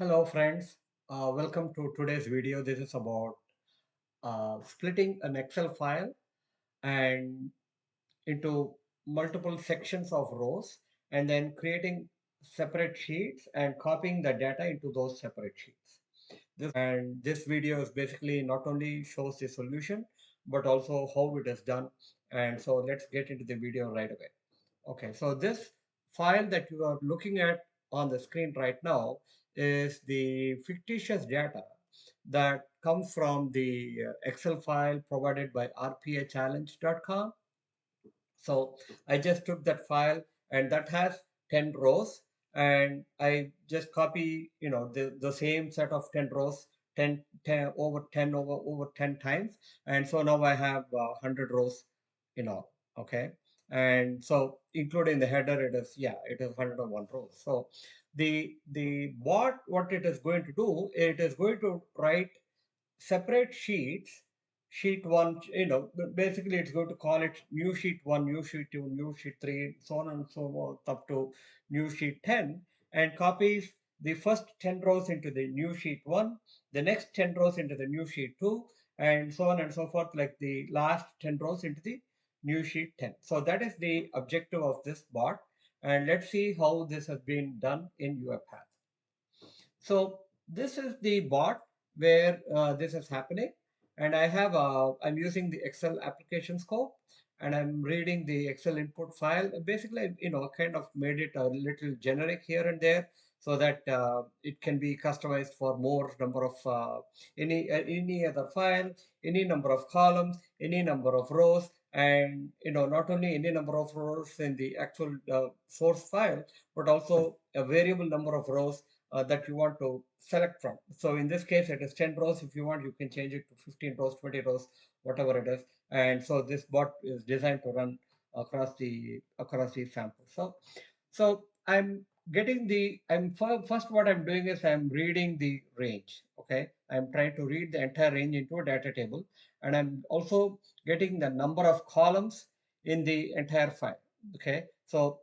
Hello friends, welcome to today's video. This is about splitting an Excel file and into multiple sections of rows and then creating separate sheets and copying the data into those separate sheets. This video is basically not only shows the solution but also how it is done. And so let's get into the video right away. Okay, so this file that you are looking at on the screen right now is the fictitious data that comes from the Excel file provided by rpachallenge.com. So I just took that file and that has 10 rows and I just copy, the same set of 10 rows, 10 over 10 over 10 times. And so now I have 100 rows in all. Okay. And so including the header, it is 101 rows. So the bot, what it is going to do, it is going to write separate sheets. Sheet one, basically it's going to call it new sheet one, new sheet two, new sheet three, so on and so on up to new sheet 10, and copies the first 10 rows into the new sheet one, the next 10 rows into the new sheet two, and so on and so forth, like the last 10 rows into the new sheet 10. So that is the objective of this bot. And let's see how this has been done in UiPath. So this is the bot where this is happening, and I'm using the Excel application scope, and I'm reading the Excel input file. Basically, kind of made it a little generic here and there so that it can be customized for more number of any other file, any number of columns, any number of rows, and not only any number of rows in the actual source file, but also a variable number of rows that you want to select from. So in this case, it is 10 rows. If you want, you can change it to 15 rows, 20 rows, whatever it is. And so this bot is designed to run across the sample. So I'm getting first what I'm doing is I'm reading the range. Okay, I'm trying to read the entire range into a data table, and I'm also getting the number of columns in the entire file. Okay, so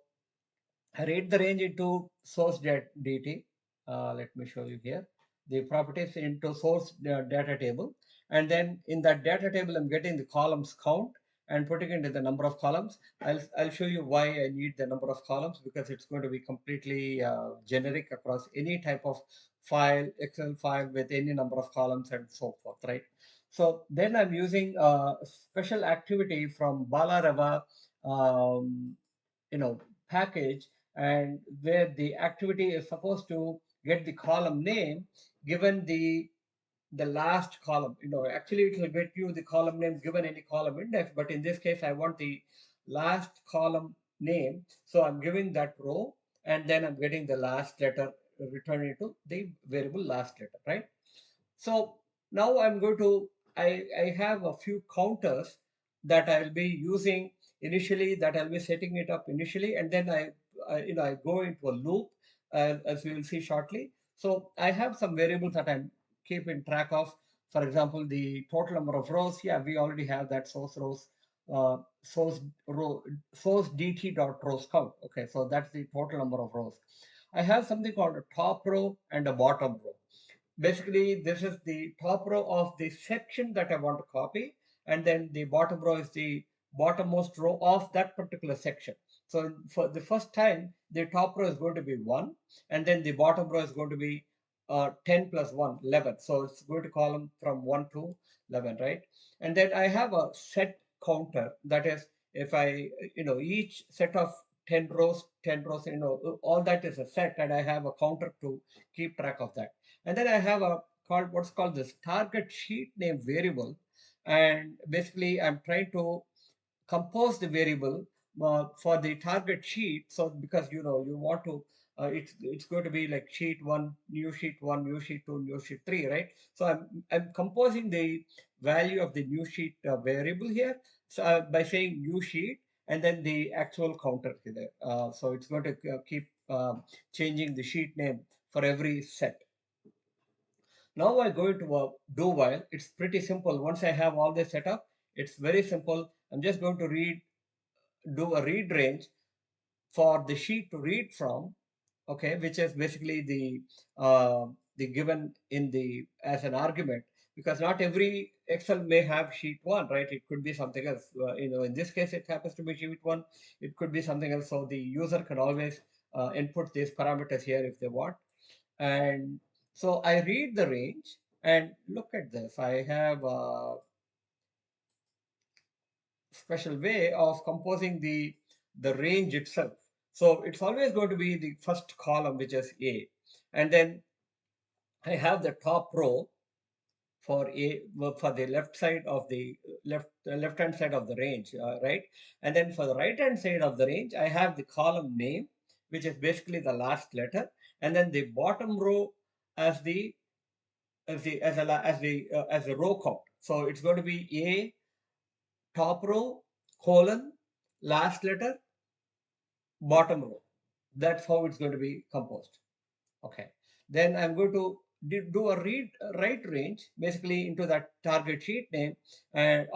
I read the range into source.dt. Let me show you here. The properties into source data table. And then in that data table, I'm getting the columns count and putting into the number of columns. I'll show you why I need the number of columns, because it's going to be completely generic across any type of file, Excel file with any number of columns and so forth, right? So then I'm using a special activity from Balarava, um, package, and where the activity is supposed to get the column name given the last column. Actually it will get you the column name given any column index, but in this case I want the last column name, so I'm giving that row, and then I'm getting the last letter, returning to the variable last letter, right? So now I'm going to, I have a few counters that I'll be using initially, that I'll be setting it up initially, and then I go into a loop, as we will see shortly. So I have some variables that I'm keeping track of. For example, the total number of rows. Yeah, we already have that source rows, source row, source dt dot rows count. Okay, so that's the total number of rows. I have something called a top row and a bottom row. Basically, this is the top row of the section that I want to copy, and then the bottom row is the bottommost row of that particular section. So for the first time, the top row is going to be 1, and then the bottom row is going to be 10 plus 1, 11. So it's going to column from 1 to 11, right? And then I have a set counter. That is, if I, each set of 10 rows, all that is a set, and I have a counter to keep track of that. And then I have what's called this target sheet name variable. And basically I'm trying to compose the variable for the target sheet. So because you want to, it's going to be like sheet one, new sheet one, new sheet two, new sheet three, right? So I'm composing the value of the new sheet variable here, so by saying new sheet and then the actual counter here. So it's going to keep changing the sheet name for every set. Now I go into a do while. It's pretty simple. Once I have all this set up, it's very simple. I'm just going to do a read range for the sheet to read from, okay, which is basically the given in the as an argument, because not every Excel may have sheet one, right? It could be something else. In this case, it happens to be sheet one. It could be something else. So the user can always input these parameters here if they want. And so I read the range and look at this. I have a special way of composing the range itself. So it's always going to be the first column, which is A. And then I have the top row for a for the left side of the left hand side of the range, right? And then for the right hand side of the range, I have the column name, which is basically the last letter, and then the bottom row as the as the row count. So it's going to be A top row colon last letter bottom row. That's how it's going to be composed. Okay. Then I'm going to do a read write range basically into that target sheet name, and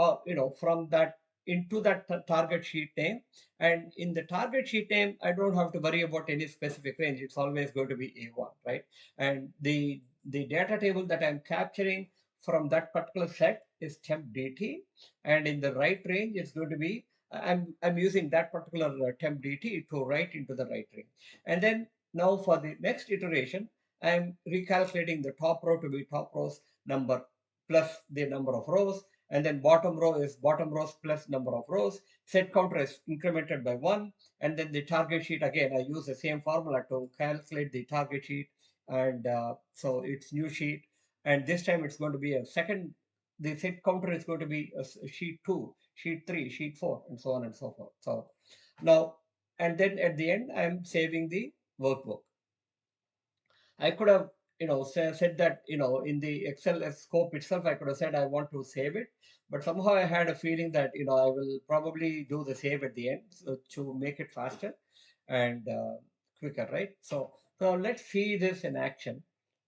from that into that target sheet name. And in the target sheet name, I don't have to worry about any specific range. It's always going to be A1, right? And the data table that I'm capturing from that particular set is temp DT, and in the right range, it's going to be I'm using that particular temp DT to write into the right range. And then now for the next iteration, I'm recalculating the top row to be top rows number plus the number of rows, and then bottom row is bottom rows plus number of rows. Set counter is incremented by 1, and then the target sheet, again, I use the same formula to calculate the target sheet, and so it's new sheet, and this time it's going to be a second, the set counter is going to be a sheet 2, sheet 3, sheet 4, and so on and so forth. So now, and then at the end, I'm saving the workbook. I could have, said that, in the Excel scope itself, I could have said I want to save it, but somehow I had a feeling that, I will probably do the save at the end, so to make it faster and quicker, right? So let's see this in action.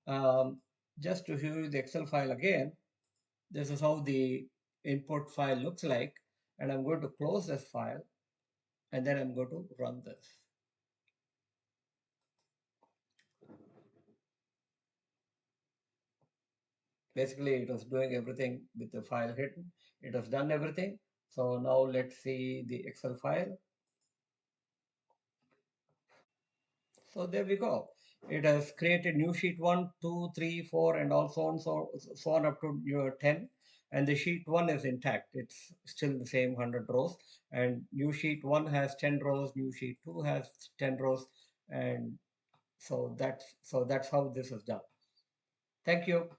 Um, just to view the Excel file again, this is how the input file looks like, and I'm going to close this file, and then I'm going to run this. Basically, it was doing everything with the file hidden. It has done everything. So now let's see the Excel file. So there we go. It has created new sheet 1, 2, 3, 4, and all so on, so on up to your 10. And the sheet 1 is intact. It's still the same 100 rows. And new sheet 1 has 10 rows, new sheet 2 has 10 rows. And so that's how this is done. Thank you.